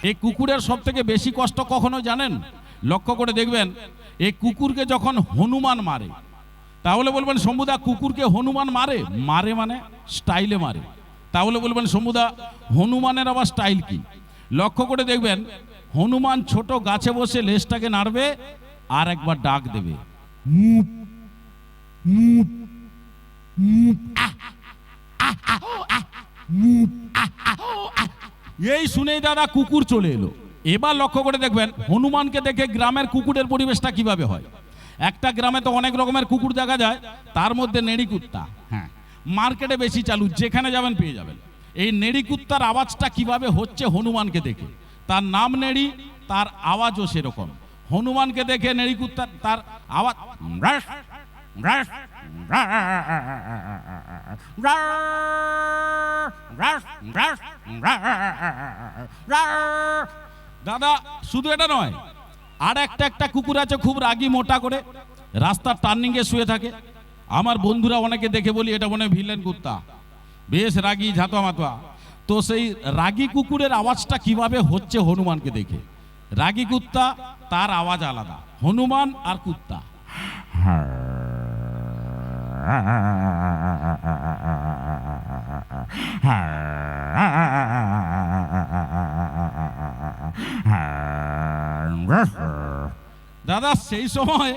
এই কুকুরের সব থেকে বেশি কষ্ট কখনো জানেন? লক্ষ্য করে দেখবেন, এই কুকুরকে যখন হনুমান মারে, তাহলে বলবেন শম্ভুদা কুকুরকে হনুমান মারে? মারে মানে স্টাইলে মারে। তাহলে বলবেন শম্ভুদা হনুমানের আবার স্টাইল কি? লক্ষ্য করে দেখবেন, হনুমান ছোট গাছে বসে লেজটাকে নাড়বে আর একবার ডাক দেবে, এই শুনেই দাদা কুকুর চলে এলো। এবার লক্ষ্য করে দেখবেন হনুমানকে দেখে গ্রামের কুকুরের পরিবেশটা কিভাবে হয়। একটা গ্রামে তো অনেক রকমের কুকুর দেখা যায়, তার মধ্যে নেড়ি কুত্তা, হ্যাঁ, মার্কেটে বেশি চালু, যেখানে যাবেন পেয়ে যাবেন। এই নেড়ি কুত্তার আওয়াজটা কিভাবে হচ্ছে হনুমানকে দেখে, তার নাম নেড়ি, তার আওয়াজও সেরকম। হনুমানকে দেখে নেড়ি কুত্তার তার আওয়াজ, দাদা শুধু এটা নয়, আর একটা কুকুর আছে খুব রাগী, মোটা করে, রাস্তার টার্নিং এ শুয়ে থাকে। আমার বন্ধুরা অনেকে দেখে বলি এটা মনে হয় ভিলেন কুত্তা, বেশ রাগী, ঝাঁতুয়া মাতুয়া। তো সেই রাগী কুকুরের আওয়াজটা কিভাবে হচ্ছে হনুমানকে দেখে। রাগী কুত্তা, তার আওয়াজ আলাদা, হনুমান আর কুত্তা। দাদা সেই সময়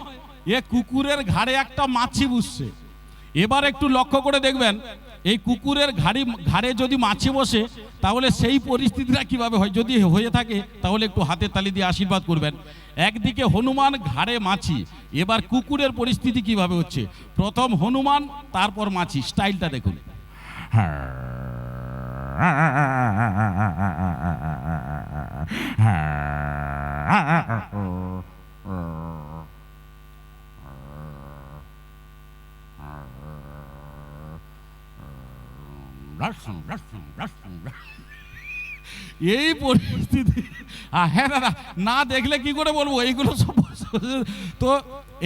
এ কুকুরের ঘাড়ে একটা মাছি বসছে। এবার একটু লক্ষ্য করে দেখবেন, এই কুকুরের ঘাড়ে যদি মাছি বসে তাহলে সেই পরিস্থিতিটা কিভাবে হয়। যদি হয়ে থাকে তাহলে একটু হাতে তালি দিয়ে আশীর্বাদ করবেন। একদিকে হনুমান, ঘাড়ে মাছি, এবার কুকুরের পরিস্থিতি কিভাবে হচ্ছে। প্রথম হনুমান, তারপর মাছি, স্টাইলটা দেখুন। এই পরিস্থিতি, হ্যাঁ দাদা, না দেখলে কি করে বলবো এইগুলো সব। তো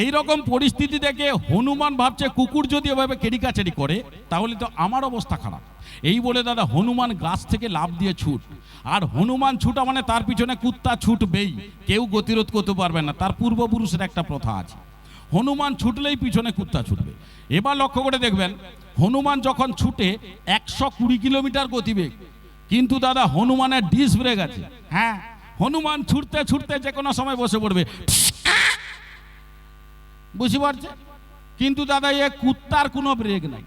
এইরকম পরিস্থিতি দেখে হনুমান ভাবছে কুকুর যদি এভাবে কেড়িকাচারি করে তাহলে তো আমার অবস্থা খারাপ। এই বলে দাদা হনুমান গাছ থেকে লাফ দিয়ে ছুট। আর হনুমান ছুটা মানে তার পিছনে কুত্তা ছুটবেই, কেউ গতিরোধ করতে পারবে না, তার পূর্বপুরুষের একটা প্রথা আছে, হনুমান ছুটলেই পিছনে কুত্তা ছুটবে। এবার লক্ষ্য করে দেখবেন, হনুমান যখন ছুটে 120 কিলোমিটার গতিবেগ, কিন্তু দাদা হনুমানের ডিস ব্রেক আছে। হ্যাঁ, হনুমান ছুটতে ছুটতে যে কোনো সময় বসে পড়বে, বুঝতে পারছে? কিন্তু দাদা এ কুত্তার কোনো ব্রেক নাই,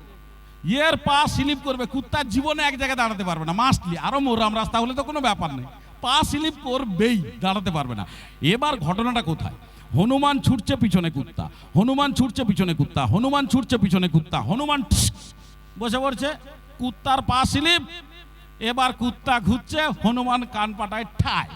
এর পা স্লিপ করবে, কুত্তার জীবনে এক জায়গায় দাঁড়াতে পারবে না। মাস্টলি, আরো মোরাম রাস্তা হলে তো কোনো ব্যাপার নেই, পা স্লিপ করবেই, দাঁড়াতে পারবে না। এবার ঘটনাটা কোথায়? হনুমান ছুটছে, পিছনে কুত্তা, হনুমান ছুটছে, পিছনে কুত্তা, হনুমান ছুটছে, পিছনে কুত্তা, হনুমান বসে পড়ছে, কুত্তার পা স্লিপ। এবার কুত্তা ঘুরছে, হনুমান কান পাটায় ঠায়।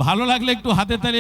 ভালো লাগলে একটু হাতে তালি।